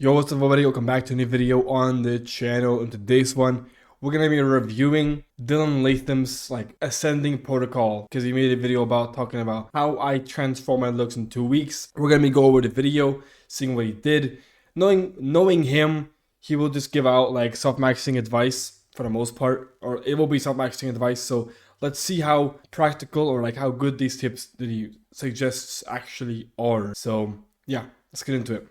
Yo, what's up everybody? Welcome back to a new video on the channel. In today's one, we're gonna be reviewing Dillon Latham's ascending protocol because he made a video about talking about how I transform my looks in 2 weeks. We're gonna be go over the video, seeing what he did. Knowing him, he will just give out like self-maxing advice for the most part, or it will be self-maxing advice. So let's see how practical or like how good these tips that he suggests actually are. So yeah, let's get into it.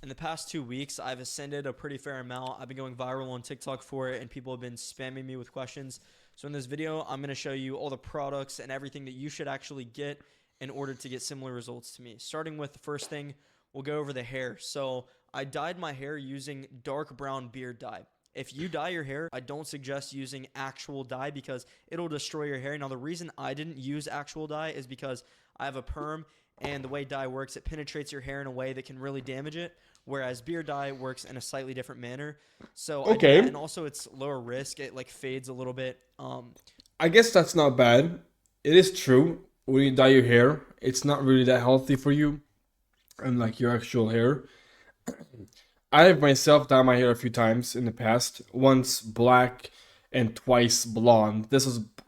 In the past 2 weeks, I've ascended a pretty fair amount. I've been going viral on TikTok for it, and people have been spamming me with questions. So in this video, I'm going to show you all the products and everything that you should actually get in order to get similar results to me. Starting with the first thing, we'll go over the hair. So I dyed my hair using dark brown beard dye. If you dye your hair, I don't suggest using actual dye because it'll destroy your hair. Now, the reason I didn't use actual dye is because I have a perm, and the way dye works, it penetrates your hair in a way that can really damage it, whereas beard dye works in a slightly different manner. So I did that, and also it's lower risk. It like fades a little bit. I guess that's not bad. It is true. When you dye your hair, it's not really that healthy for you and like your actual hair. I have myself dyed my hair a few times in the past. Once black and twice blonde.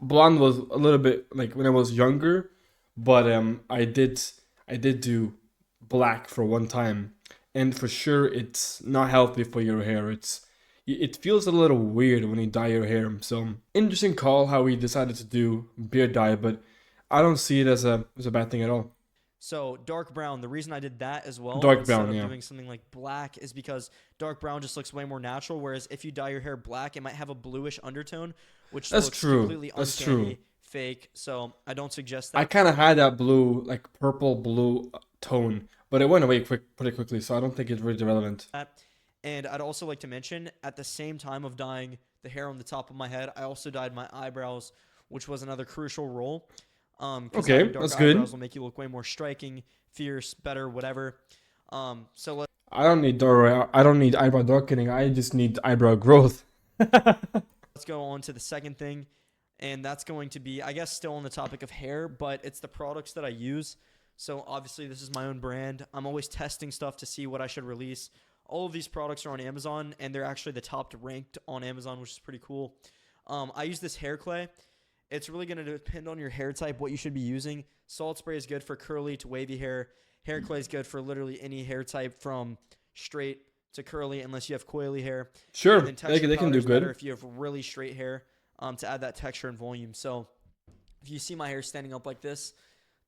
Blonde was a little bit like when I was younger, but I did do black for one time, and for sure it's not healthy for your hair. It feels a little weird when you dye your hair. So interesting call how he decided to do beard dye, but I don't see it as a bad thing at all. So dark brown, the reason I did that as well Dark instead brown, of yeah. doing something like black is because dark brown just looks way more natural, whereas if you dye your hair black, it might have a bluish undertone, which That's looks true. completely That's true. uncanny, fake. So I don't suggest I that. kind of had that blue, like purple blue tone, but it went away pretty quickly, so I don't think it's really relevant. And I'd also like to mention, at the same time of dyeing the hair on the top of my head, I also dyed my eyebrows, which was another crucial role. Because Okay, having dark that's good. eyebrows will make you look way more striking, fierce, better, whatever. So I don't need eyebrow darkening. I just need eyebrow growth. let's go on to the second thing, and that's going to be, I guess, still on the topic of hair, but it's the products that I use. So obviously, this is my own brand. I'm always testing stuff to see what I should release. All of these products are on Amazon, and they're actually the top ranked on Amazon, which is pretty cool. I use this hair clay. It's really going to depend on your hair type, what you should be using. Salt spray is good for curly to wavy hair. Hair clay is good for literally any hair type from straight to curly, unless you have coily hair. Sure, And then texture they can powder do is better good. if you have really straight hair, to add that texture and volume. So if you see my hair standing up like this,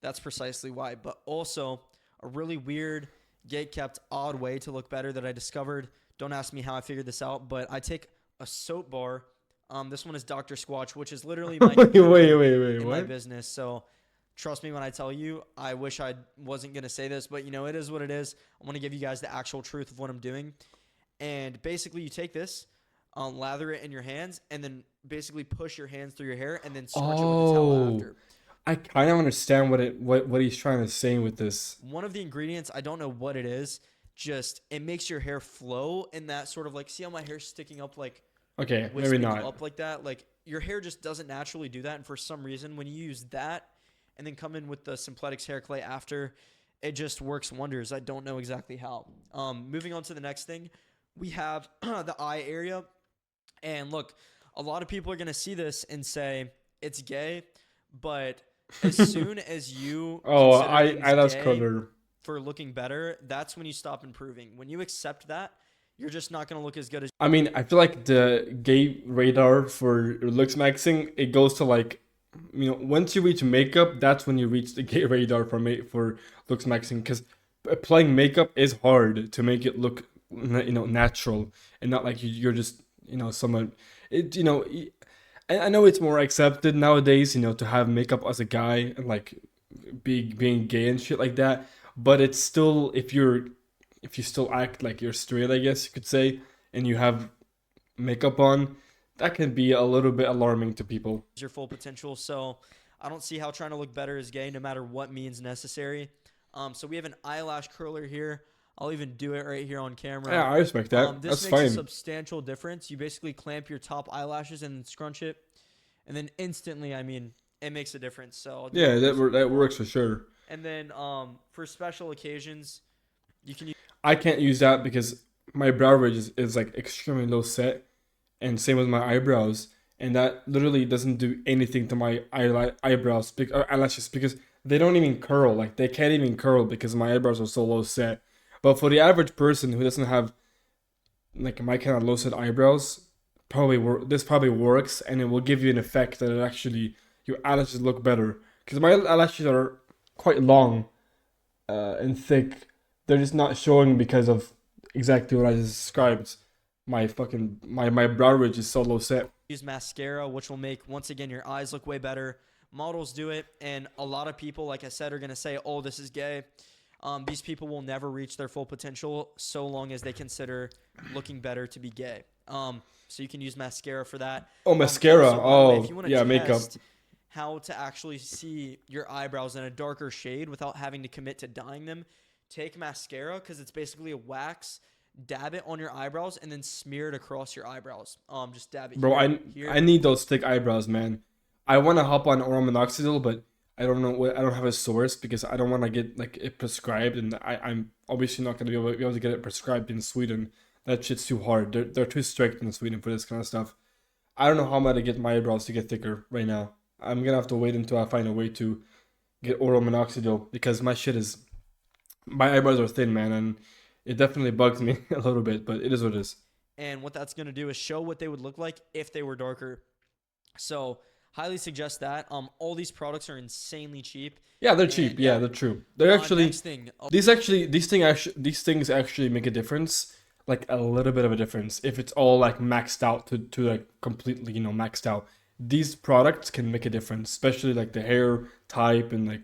that's precisely why. But also a really weird, gate-kept, odd way to look better that I discovered. Don't ask me how I figured this out, but I take a soap bar. This one is Dr. Squatch, which is literally my Wait, in my what? business. So trust me when I tell you. I wish I wasn't going to say this, but it is what it is. I want to give you guys the actual truth of what I'm doing. And basically, you take this, lather it in your hands, and then basically push your hands through your hair, and then scrunch it with a towel Oh, after. I kind of understand what he's trying to say with this. One of the ingredients, I don't know what it is, just it makes your hair flow in that sort of like, see how my hair's sticking up, like Okay, maybe wisping not. up like that? Like your hair just doesn't naturally do that, and for some reason, when you use that and then come in with the Simpletics hair clay after, it just works wonders. I don't know exactly how. Moving on to the next thing, we have the eye area. And look, a lot of people are going to see this and say it's gay, but as soon as you Oh, consider things I lost gay color. for looking better, that's when you stop improving. When you accept that, you're just not going to look as good as. I mean, I feel like the gay radar for looks maxing, it goes to like, once you reach makeup, that's when you reach the gay radar for looks maxing. Because applying makeup is hard to make it look, natural and not like you're just, someone. It, I know it's more accepted nowadays, to have makeup as a guy and like being gay and shit like that. But it's still if you still act like you're straight, I guess you could say, and you have makeup on, that can be a little bit alarming to people. Your full potential. So I don't see how trying to look better is gay, no matter what means necessary. So we have an eyelash curler here. I'll even do it right here on camera. Yeah, I respect that. This That's makes a fine. substantial difference. You basically clamp your top eyelashes and scrunch it, and then instantly, it makes a difference. So I'll do it Yeah, close up if that you want. works for sure. And then for special occasions, you can use. I can't use that because my brow ridge is like extremely low set, and same with my eyebrows, and that literally doesn't do anything to my eyebrows or eyelashes because they don't even curl. Like they can't even curl because my eyebrows are so low set. But for the average person who doesn't have like my kind of low set eyebrows, this probably works, and it will give you an effect that it actually your eyelashes look better because my eyelashes are quite long and thick. They're just not showing because of exactly what I just described. My brow ridge is so low set. Use mascara, which will make, once again, your eyes look way better. Models do it, and a lot of people, like I said, are going to say, oh, this is gay. These people will never reach their full potential so long as they consider looking better to be gay. So you can use mascara for that. Oh, mascara. Also, by the way, if you Oh, want yeah, to makeup. test how to actually see your eyebrows in a darker shade without having to commit to dyeing them, take mascara because it's basically a wax. Dab it on your eyebrows and then smear it across your eyebrows. Just dab it Bro, here, I here. I need those thick eyebrows, man. I want to hop on oral minoxidil, but I don't know what I don't have a source because I don't want to get like it prescribed, and I'm obviously not gonna be able to get it prescribed in Sweden. That shit's too hard. They're too strict in Sweden for this kind of stuff. I don't know how I'm gonna get my eyebrows to get thicker right now. I'm gonna have to wait until I find a way to get oral minoxidil because my eyebrows are thin, man, and it definitely bugs me a little bit, but it is what it is. And what that's going to do is show what they would look like if they were darker. So highly suggest that. All these products are insanely cheap. Yeah, they're And cheap. Yeah, yeah, they're true. They're actually next thing. these things actually make a difference, like a little bit of a difference. If it's all like maxed out to like completely, maxed out. These products can make a difference, especially like the hair type and like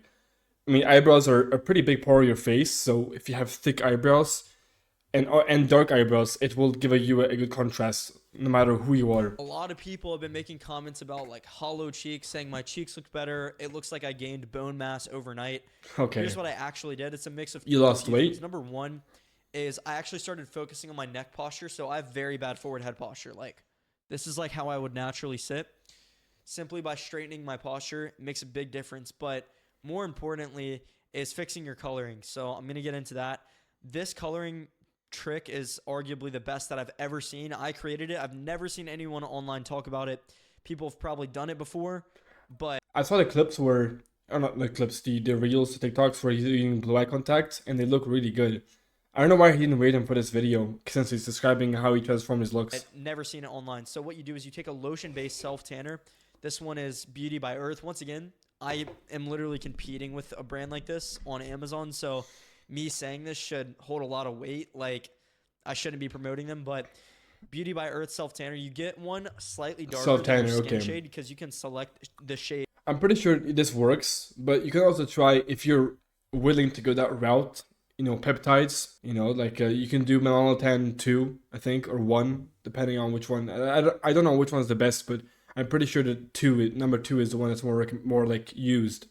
I mean eyebrows are a pretty big part of your face, so if you have thick eyebrows and dark eyebrows, it will give you a good contrast no matter who you are. A lot of people have been making comments about like hollow cheeks, saying my cheeks look better. It looks like I gained bone mass overnight. Okay. Here's what I actually did. It's a mix of You lost few things. weight? Number one is I actually started focusing on my neck posture. So I have very bad forward head posture. Like this is like how I would naturally sit. Simply by straightening my posture, it makes a big difference. But more importantly is fixing your coloring. So I'm going to get into that. This coloring trick is arguably the best that I've ever seen. I created it. I've never seen anyone online talk about it. People have probably done it before, but I saw the clips where, or not the clips, the reels, the TikToks where he's using blue eye contact, and they look really good. I don't know why he didn't rate him for this video, since he's describing how he transformed his looks. I've never seen it online. So what you do is you take a lotion-based self-tanner. This one is Beauty by Earth. Once again, I am literally competing with a brand like this on Amazon, so me saying this should hold a lot of weight. Like, I shouldn't be promoting them, but Beauty by Earth self tanner, you get one slightly darker Self than tanner, your skin okay. shade because you can select the shade. I'm pretty sure this works, but you can also try if you're willing to go that route. Peptides. Like you can do melanotan 2, I think, or 1, depending on which one. I don't know which one's the best, but I'm pretty sure that number 2 is the one that's more like used.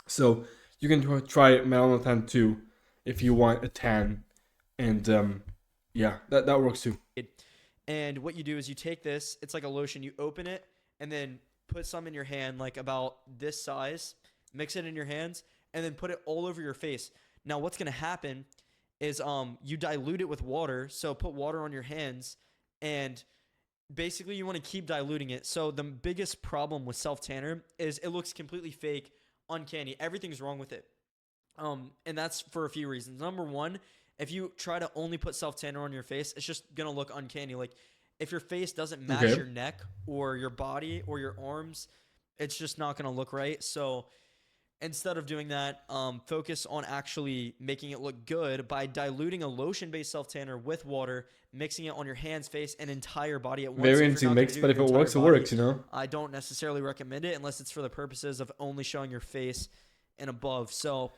So you can try melanotan 2 if you want a tan, and yeah, that works too. And what you do is you take this, it's like a lotion, you open it and then put some in your hand, like about this size, mix it in your hands, and then put it all over your face. Now, what's going to happen is you dilute it with water. So put water on your hands, and basically you want to keep diluting it. So the biggest problem with self tanner is it looks completely fake, uncanny. Everything's wrong with it. And that's for a few reasons. Number one, if you try to only put self tanner on your face, it's just gonna look uncanny. Like if your face doesn't match Okay. your neck or your body or your arms, it's just not gonna look right. So instead of doing that, focus on actually making it look good by diluting a lotion-based self-tanner with water, mixing it on your hands, face, and entire body at once. Very If you're interesting not gonna mix, do but if your it entire works, it body, works. I don't necessarily recommend it unless it's for the purposes of only showing your face and above. So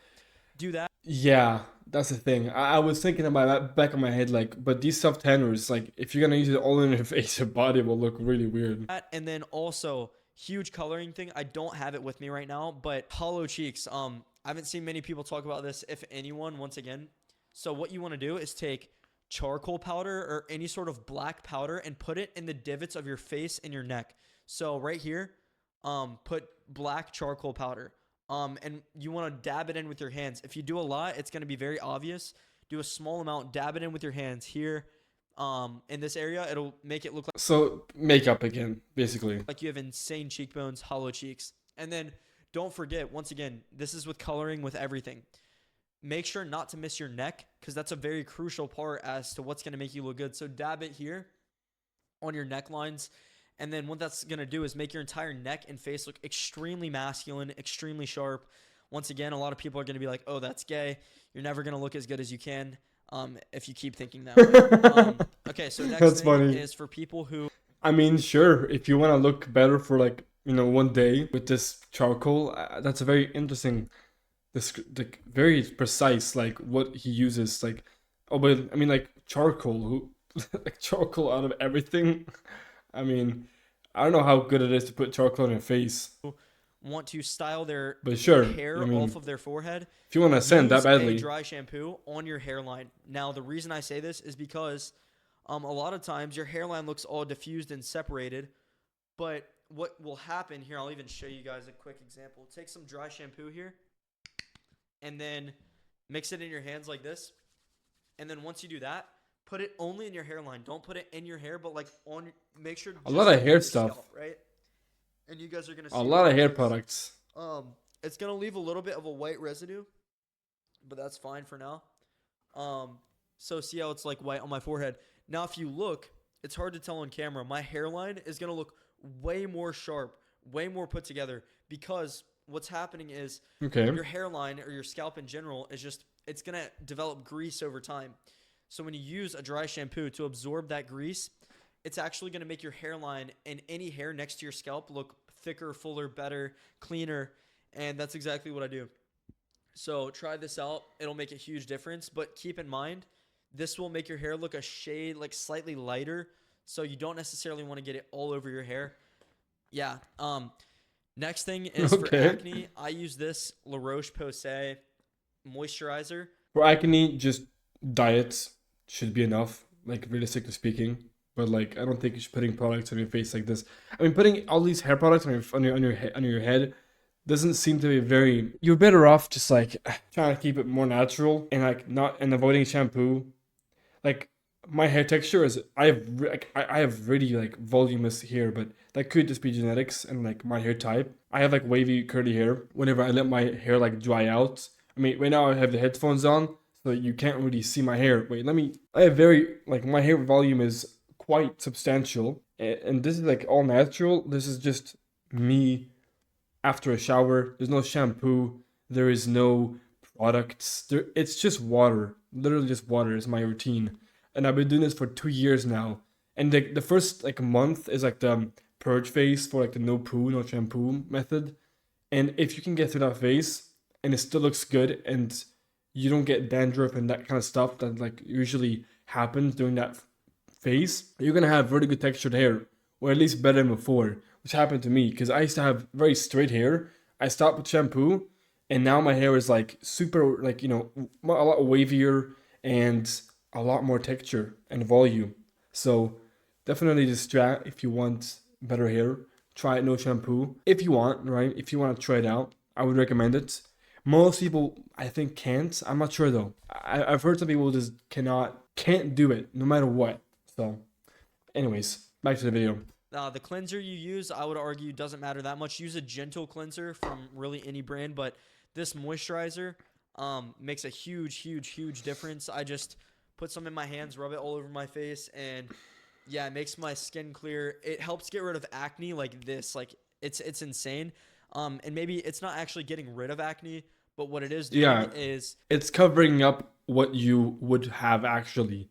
do that. Yeah, that's the thing. I was thinking about that back of my head, like, but these self tanners, like, if you're gonna use it all in your face, your body will look really weird. And then also huge coloring thing. I don't have it with me right now, but hollow cheeks. I haven't seen many people talk about this, if anyone, once again. So what you want to do is take charcoal powder or any sort of black powder and put it in the divots of your face and your neck. So right here, put black charcoal powder. And you want to dab it in with your hands. If you do a lot, it's going to be very obvious. do a small amount, dab it in with your hands here. In this area, it'll make it look So makeup again, basically. like you have insane cheekbones, hollow cheeks. And then don't forget, once again, this is with coloring, with everything. Make sure not to miss your neck, because that's a very crucial part as to what's going to make you look good. So dab it here on your necklines. And then what that's going to do is make your entire neck and face look extremely masculine, extremely sharp. Once again, a lot of people are going to be like, oh, that's gay. You're never going to look as good as you can if you keep thinking that way. Okay, so next That's thing funny. is for people who I mean, sure, if you want to look better for like, one day with this charcoal, that's a very interesting, this like very precise like what he uses like. Oh, but I mean like charcoal, who like charcoal out of everything. I mean, I don't know how good it is to put charcoal on your face, want to style their but sure. hair I mean, off of their forehead, if you want to send that use a badly, dry shampoo on your hairline. Now, the reason I say this is because a lot of times your hairline looks all diffused and separated, but what will happen here, I'll even show you guys a quick example. Take some dry shampoo here and then mix it in your hands like this. And then once you do that, put it only in your hairline. Don't put it in your hair, but like on, make sure a lot of hair your stuff, scalp, right? And you guys are going to see a what lot of this hair is. products. It's going to leave a little bit of a white residue, but that's fine for now. So see how it's like white on my forehead. Now, if you look, it's hard to tell on camera. My hairline is going to look way more sharp, way more put together, because what's happening is Okay. your hairline or your scalp in general is just, it's going to develop grease over time. So when you use a dry shampoo to absorb that grease, it's actually going to make your hairline and any hair next to your scalp look thicker, fuller, better, cleaner. And that's exactly what I do. So try this out. It'll make a huge difference. But keep in mind, this will make your hair look a shade like slightly lighter. So you don't necessarily want to get it all over your hair. Yeah. Next thing is for Okay. acne. I use this La Roche-Posay moisturizer. For acne, just diet should be enough, like realistically speaking. But like, I don't think you should putting products on your face like this. I mean, putting all these hair products on your head doesn't seem to be very. You're better off just like trying to keep it more natural and like not and avoiding shampoo. Like my hair texture is I have really like voluminous hair, but that could just be genetics and like my hair type. I have like wavy curly hair. Whenever I let my hair like dry out, I mean right now I have the headphones on, so you can't really see my hair. Wait, let me. I have very like my hair volume is quite substantial, and this is like all natural. This is just me after a shower. There's no shampoo. There is no products. It's just water. Literally just water is my routine. And I've been doing this for 2 years now. And the first like month is like the purge phase for like the no poo, no shampoo method. And if you can get through that phase and it still looks good and you don't get dandruff and that kind of stuff that like usually happens during that phase, you're gonna have really good textured hair, or at least better than before, which happened to me because I used to have very straight hair. I stopped with shampoo, and now my hair is like super, like a lot wavier and a lot more texture and volume. So definitely just try if you want better hair. Try it no shampoo if you want, right? If you want to try it out, I would recommend it. Most people, I think, can't. I'm not sure though. I've heard some people just can't do it no matter what. So, anyways, back to the video. The cleanser you use, I would argue, doesn't matter that much. Use a gentle cleanser from really any brand, but this moisturizer makes a huge difference. I just put some in my hands, rub it all over my face, and yeah, it makes my skin clear. It helps get rid of acne like this. Like it's insane. And maybe it's not actually getting rid of acne, but what it is doing Yeah, is it's covering up what you would have actually,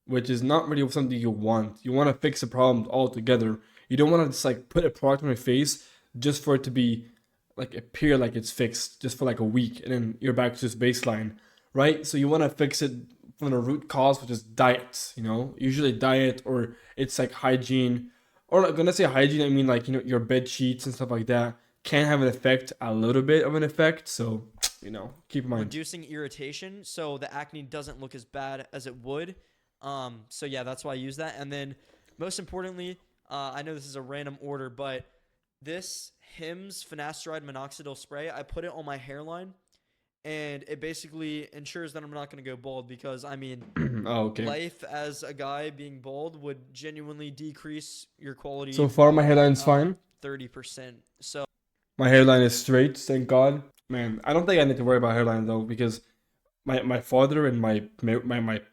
which is not really something you want. You want to fix the problem altogether. You don't want to just like put a product on your face just for it to be like appear like it's fixed just for like a week and then you're back to just baseline, right? So you want to fix it from the root cause, which is diet, usually diet or it's like hygiene. Or like when I say hygiene, I mean like, your bed sheets and stuff like that can have an effect, a little bit of an effect. So, keep in mind. reducing irritation, so the acne doesn't look as bad as it would. So yeah, that's why I use that. And then most importantly, I know this is a random order, but this Hims finasteride minoxidil spray, I put it on my hairline and it basically ensures that I'm not going to go bald because I mean, Oh, okay. life as a guy being bald would genuinely decrease your So quality far, my by hairline's fine. 30%. So My hairline is straight, thank God. Man, I don't think I need to worry about hairline though, because my father and my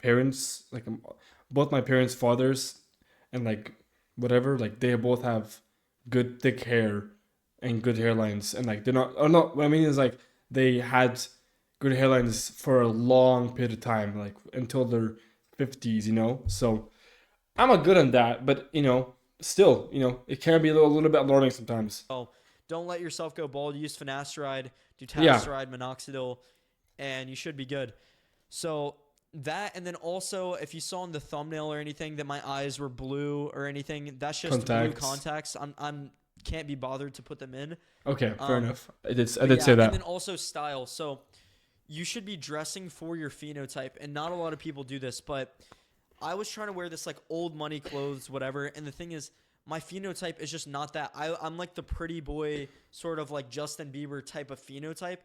parents, like both my parents' fathers, and like whatever, like they both have good thick hair and good hairlines, and like they're not. Or not. What I mean is like they had good hairlines for a long period of time, like until their 50s, you know. So I'm a good on that, but still, it can be a little bit alarming sometimes. don't let yourself go bald. Use finasteride, Yeah, dutasteride, minoxidil, and you should be good. So that, and then also, if you saw in the thumbnail or anything that my eyes were blue or anything, that's just blue contacts. contacts. I'm can't be bothered to put them in. Okay, fair Um, enough. I did yeah, say and then that. also style. So you should be dressing for your phenotype, and not a lot of people do this, but I was trying to wear this like old money clothes, whatever. And the thing is, my phenotype is just not that. I'm like the pretty boy, sort of like Justin Bieber type of phenotype.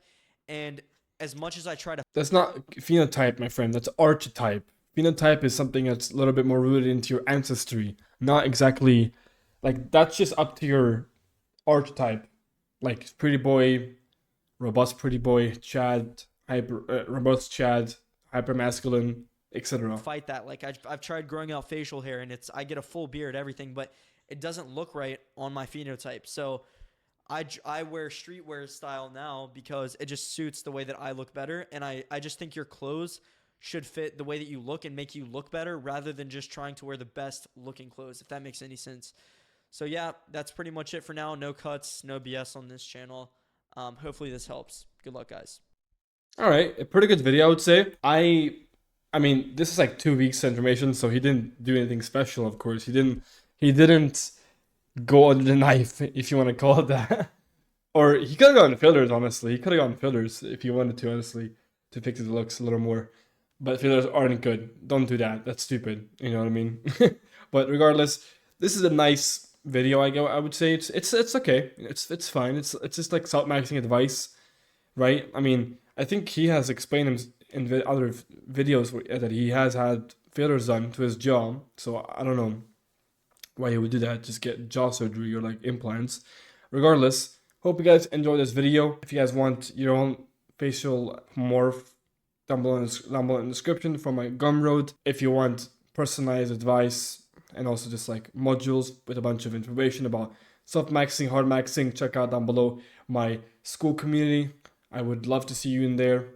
And as much as I try to That's not phenotype, my friend. That's archetype. Phenotype is something that's a little bit more rooted into your ancestry. Not exactly like that's just up to your archetype. Like pretty boy, robust pretty boy, Chad, robust Chad, hyper masculine, etc. fight that, like I've tried growing out facial hair, and I get a full beard, everything, but it doesn't look right on my phenotype. So I wear streetwear style now because it just suits the way that I look better. And I just think your clothes should fit the way that you look and make you look better rather than just trying to wear the best looking clothes, if that makes any sense. So yeah, that's pretty much it for now. No cuts, no BS on this channel. Hopefully this helps. Good luck, guys. All right, a pretty good video, I would say. I mean, this is like 2 weeks information, so he didn't do anything special. Of course, he didn't go under the knife, if you want to call it that. Or he could have gone fillers, honestly. He could have gone fillers if he wanted to, honestly, to fix his looks a little more. But fillers aren't good. Don't do that. That's stupid. You know what I mean? But regardless, this is a nice video. I would say it's okay. It's fine. It's just like self maxing advice, right? I mean, I think he has explained in other videos that he has had fillers done to his jaw. So I don't know why he would do that. Just get jaw surgery or like implants. Regardless, hope you guys enjoyed this video. If you guys want your own facial morph, down below in the description for my Gumroad. If you want personalized advice and also just like modules with a bunch of information about soft maxing, hard maxing, check out down below my school community. I would love to see you in there.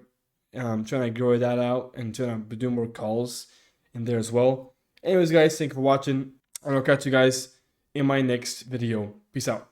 Trying to grow that out and trying to do more calls in there as well. Anyways, guys, thank you for watching, and I'll catch you guys in my next video. Peace out.